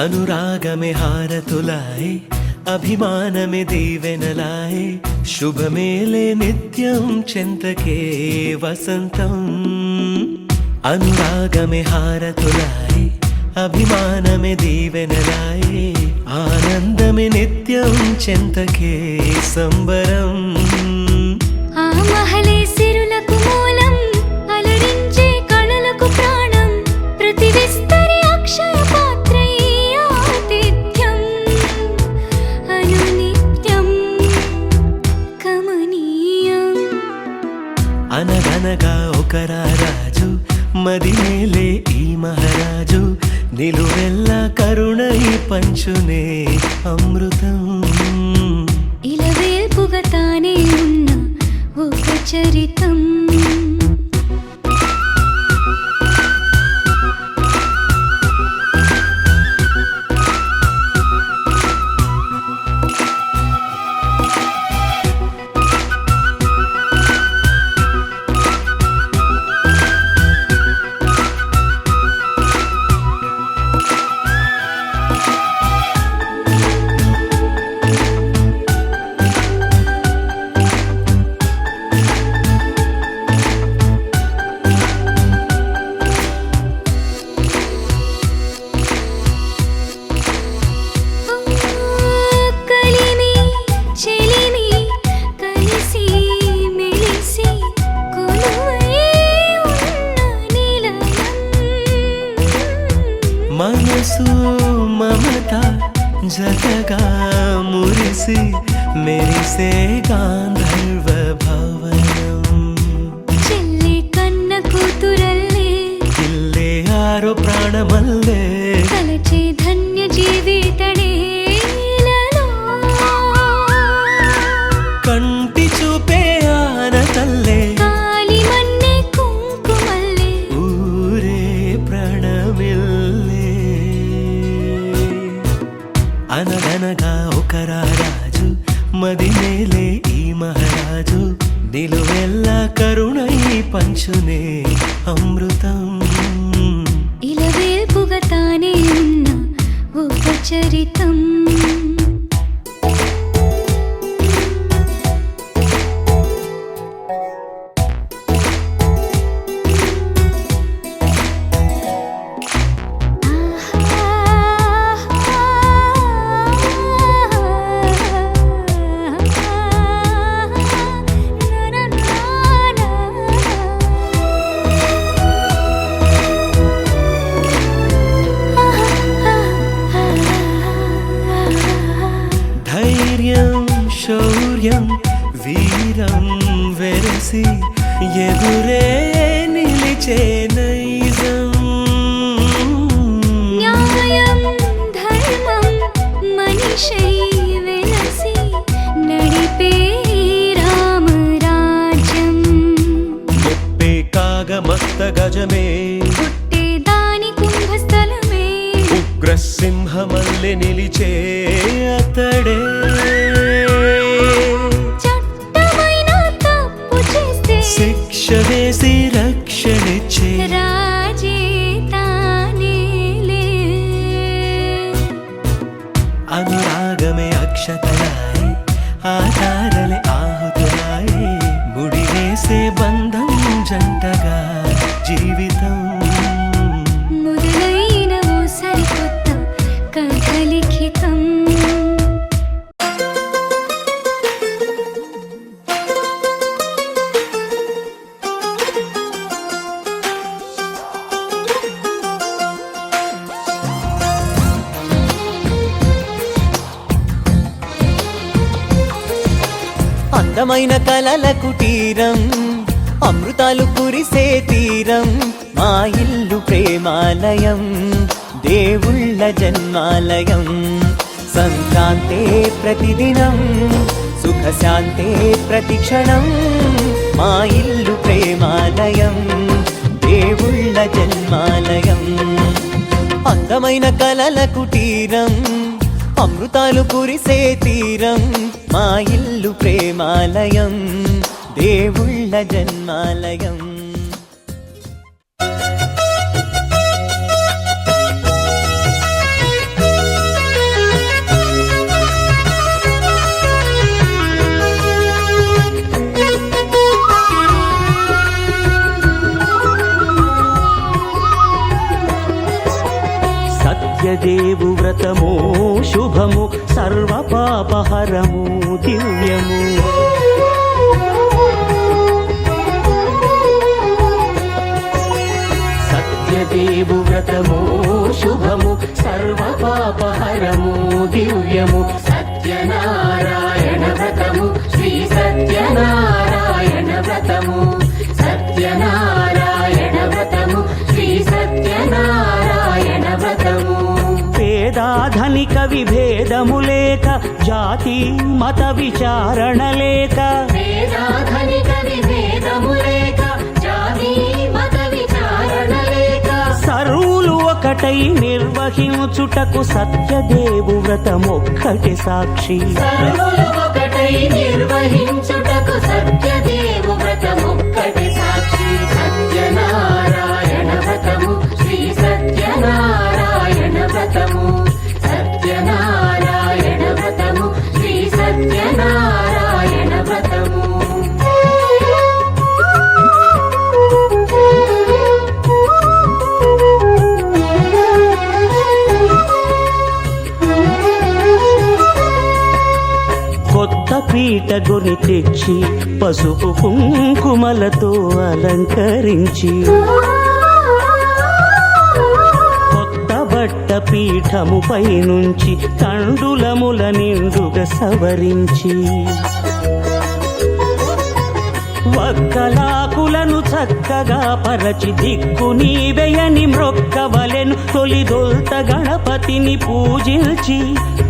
అనురాగమే హారతులాయే అభిమానమే దీవెనలాయే శుభమేలే నిత్యం చెంతకే వసంతం అనురాగమే హారతులాయే అభిమానమే దీవెనలాయే ఆనందమే నిత్యం చెంతకే సంబరం ఆ మహలే సిరులకు మూలం అలరించే కళలకు ప్రాణం ప్రతి విస్తరి అక్షయ పాత్రై ఆతిథ్యం అనునిత్యం కమనీయం అనగనగా ఒక రాజు మదిమేలే ఈ మహారాజు నిలువెల్లా కరుణై పంచునే అమృతం ఇలవేల్పుగా తానే ఉన్న ఒక చరితం కలిమి చెలిమి కలిసి మెలిసి కొలువై ఉన్న నిలయం మనసు మమత జతగా మురిసి మెరిసే గాంధర్వ భవనం చెల్లి కన్న కూతురల్లే ఇల్లే ఆరో ప్రాణమల్లే కలచే ధన్య జీవితడేలలో కంటి చూపే ఆనతల్లే కాలి మన్నే కుంకుమల్లే ఊరే ప్రణమిల్లే అనగనగా ఒక రాజు మదిమేలే ఈ మహారాజు నిలువెల్లా కరుణై పంచునే అమృతం ఇలవేల్పుగా తానే ఉన్న ఒక చరితం ధైర్యం శౌర్యం వీరం వెరసి ఎదురే నిలిచే నైజం న్యాయం ధర్మం మనిషై వెలసి నడిపే రామరాజ్యం ముప్పే కాగమస్త గజమే పుట్టే దాని కుంభస్థలమే ఉగ్రసింహమల్లె నిలిచే అతడే చట్టమైన తప్పు చేస్తే శిక్ష వేసి రక్షణిచ్చే రాజే తానేలే అనురాగమే అక్షతలాయే ఆధారలే ఆహుతులాయే ముడి వేసే బంధం జంటగా జీవితం మొదలైన ఓ సరికొత్త కథ లిఖితం అందమైన కలల కుటీరం అమృతాలు కురిసే తీరం మా ఇల్లు ప్రేమాలయం దేవుళ్ళ జన్మాలయం సంక్రాంతే ప్రతిదినం సుఖశాంతే ప్రతిక్షణం మా ఇల్లు ప్రేమాలయం దేవుళ్ళ జన్మాలయం అందమైన కలల కుటీరం అమృతాలు కురిసే తీరం మా ఇల్లు ప్రేమాలయం దేవుళ్ళ జన్మాలయం సత్యదేవు వ్రతము శుభము సర్వపాపహరము దివ్యము సత్యదేవు వ్రతము శుభము సర్వపాపహరము దివ్యము సత్యనారాయణ వ్రతము శ్రీ సత్యనారాయణ వ్రతము సత్యనారాయణ వ్రతము శ్రీ సత్యనారాయణ వ్రతము పేదాధనిక విభేదము లేక జాతి మత విచారణ లేక వేదాధనిక విభేదము లేక జాతి మత విచారణ లేక సర్వులు ఒకటై నిర్వహించుటకు సత్యదేవు వ్రతమొక్కటి సాక్షి సర్వులు ఒకటై నిర్వహించుటకు సత్యదేవు వ్రతమొక్కటి సాక్షి సత్యనారాయణ వ్రతము శ్రీ సత్యనారాయణ వ్రతము సత్యనారాయణ వ్రతము శ్రీ సత్యనారాయణ వ్రతము కొత్త పీట గొని తెచ్చి పసుపు కుంకుమలతో అలంకరించి కొత్త బట్ట పీఠముపై నుంచి తండులముల నిండుగా సవరించి వక్కలాకులను చక్కగా పరచి దిక్కు నీవెయని మ్రొక్కవలెను తొలిదొల్త గణపతిని పూజించి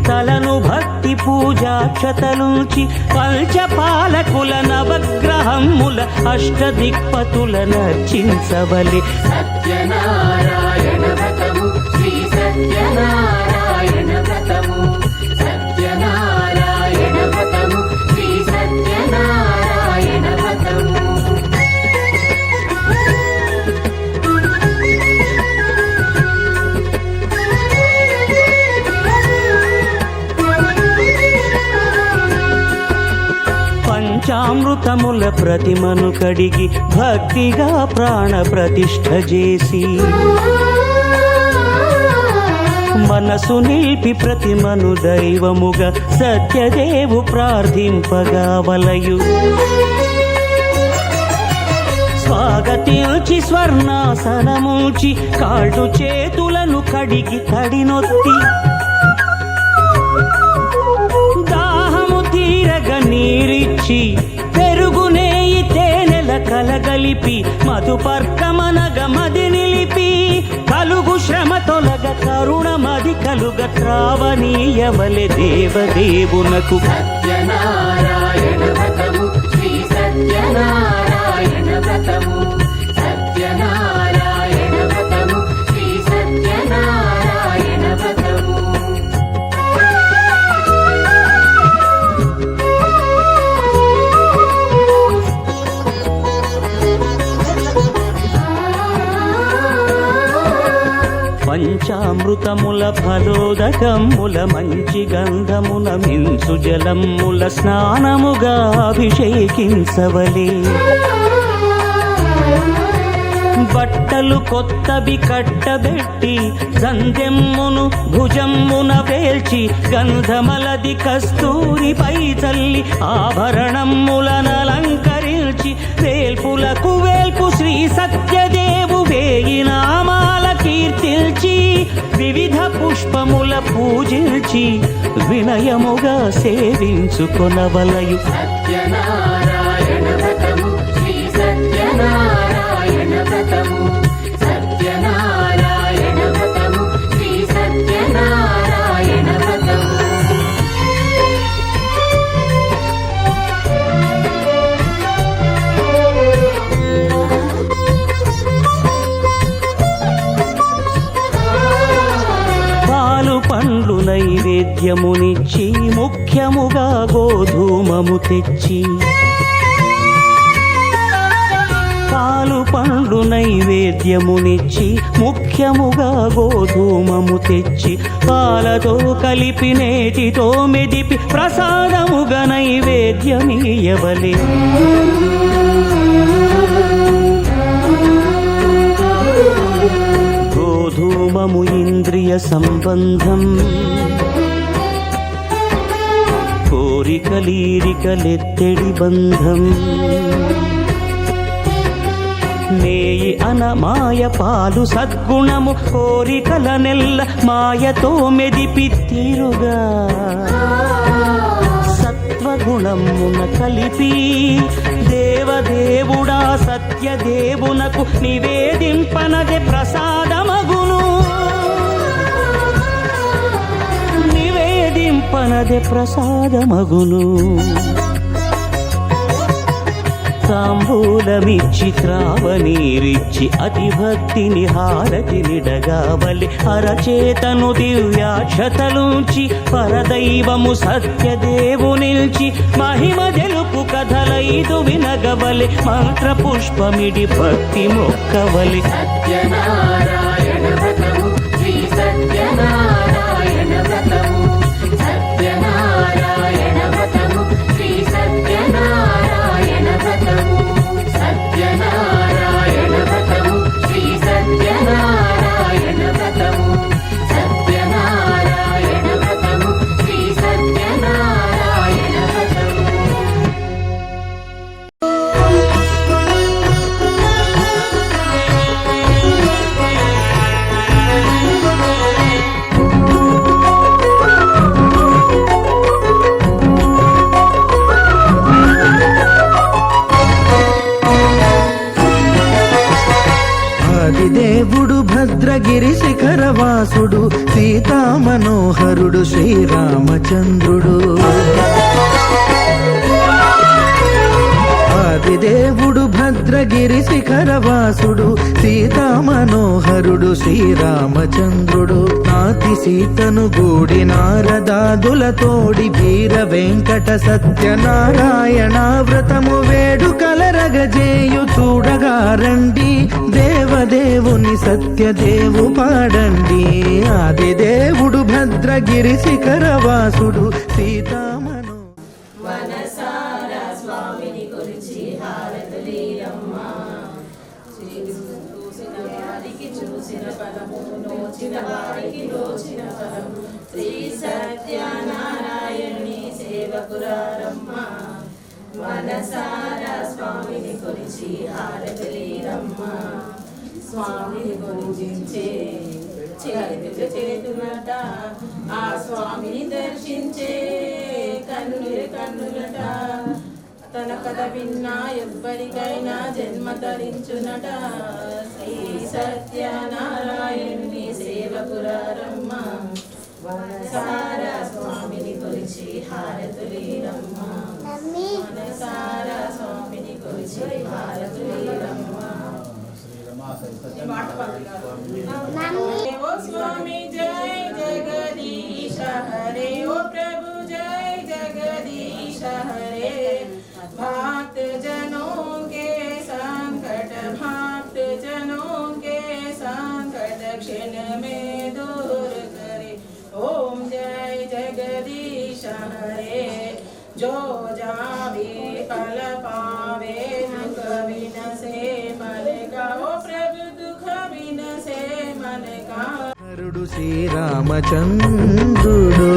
తలను భక్తి పూజాక్షతలుంచి పంచపాలకుల నవగ్రహముల అష్టదిక్పతుల నర్చించవలె సత్యనారాయణ వ్రతము శ్రీ సత్యనారాయణ వ్రతము సత్యనారాయణ వ్రతము శ్రీ సత్యనారాయణ వ్రతము పంచామృతముల ప్రతిమను కడిగి భక్తిగా ప్రాణ ప్రతిష్ఠ చేసి మనసు నిలిపి ప్రతిమను దైవముగా సత్యదేవు ప్రార్థింపగా వలయు స్వాగతించి స్వర్ణాసనముంచి కాళ్ళు చేతులను కడిగి తడినొత్తి దాహము తీరగ నీరిచ్చి పెరుగునేయి తేనెల కలగలిపి మధుపర్కమనగ మది నిలిపి కలుగు శ్రమ తొలగ కరుణమది కలుగ త్రావనీయవలె దేవదేవునకు సత్యనారాయణ వ్రతము శ్రీ సత్యనారాయణ వ్రతము సత్యనారాయణ వ్రతము శ్రీ సత్యనారాయణ వ్రతము పంచామృతముల ఫలోదకముల మంచి గంధమున మించు జలముల స్నానముగా అభిషేకించవలే బట్టలు కొత్తవి కట్టబెట్టి సందెమ్మును భుజమ్మున వేల్చి గంధమలది కస్తూరిపై చల్లి ఆభరణములనలంకరించి వేల్పులకు వేల్పు శ్రీ సత్యదేవు వేయి నామాల కీర్తిల్చి వివిధ పుష్పముల పూజించి వినయముగా సేవించుకొనవలయు సత్యనారాయణ వ్రతము శ్రీ సత్యనారాయణ వ్రతము సత్యనారాయణ వ్రతము శ్రీ సత్యనారాయణ వ్రతము పాలు పండ్లు నైవేద్యమునిచ్చి ముఖ్యముగా గోధూమము తెచ్చి పాలు పండ్లు నైవేద్యమునిచ్చి ముఖ్యముగా గోధూమము తెచ్చి పాలతో కలిపి నేతితో మెదిపి ప్రసాదముగా నైవేద్యమీయవలే గోధూమ కామము ఇంద్రియ సంబంధం కోరికలీరికలెత్తెడి బంధం నేయి అనమాయ పాలు సద్గుణము కోరికల నెల్ల మాయతో మెదిపిత్తిరుగా సత్వగుణమున కలిపి దేవదేవుడా సత్యదేవునకు నివేదింపనదే ప్రసాదమగును నివేదింపనదే ప్రసాదమగును తాంబూలమిచ్చి త్రావనీరిచ్చి అతి భక్తిని హారతినిడగావలి అరచేతను దివ్యాక్షతలుంచి పరదైవము సత్యదేవునిల్చి మహిమ తెలుపు కథలైదు వినగవలి మంత్ర పుష్పమిడి భక్తి మొక్కవలి సత్యనారాయణ వ్రతము శ్రీ సత్యనారాయణ వ్రతము సత్యనారాయణ వ్రతము శ్రీ సత్యనారాయణ వ్రతము సత్యనారాయణ వ్రతము శ్రీ సత్యనారాయణ వ్రతము సత్యనారాయణ వ్రతము శ్రీ సత్యనారాయణ వ్రతము ఆదిదేవుడు భద్రగిరి శిఖరవాసుడు సీతా మనోహరుడు శ్రీరామచంద్రుడు ఆదిదేవుడు భద్రగిరి శిఖరవాసుడు సీతా మనోహరుడు శ్రీరామచంద్రుడు నాతి సీతను గూడి నారదాదులతోడి వీర వెంకట సత్యనారాయణ వ్రతము వేడుకలరగజేయు చూడగా రండి దేవదేవుని సత్యదేవు పాడండి ఆదిదేవుడు భద్రగిరి శిఖరవాసుడు సీతామను మనసారా స్వామిని గురించి హారతులీరమ్మా చూసిన వారికి చూసిన ఫలము నోచిన వారికి నోచిన ఫలము శ్రీ సత్యనారాయణుని సేవకురారమ్మా మనసారా స్వామిని గురించి హారతులీరమ్మా స్వామిని గురించే చేతులట ఆ స్వామిని దర్శించే కన్నులట తన కథ విన్నా ఎవ్వరికైనా జన్మ తరించునట శ్రీ సత్యనారాయణుని సేవకురారమ్మ మనసారా స్వామిని గురించి హారతులీరమ్మ మనసారా స్వామిని గురించి హారతులీరమ్మ ओ स्वामी जय जगदीश हरे ओ प्रभु जय जगदीश हरे भक्त जनों के संकट क्षण में दूर करे ओम जय जगदीश हरे जो जावे फल पावे दुख विनसे मन का ओ प्रभु दुख विनसे मन का శ్రీరామచంద్రుడు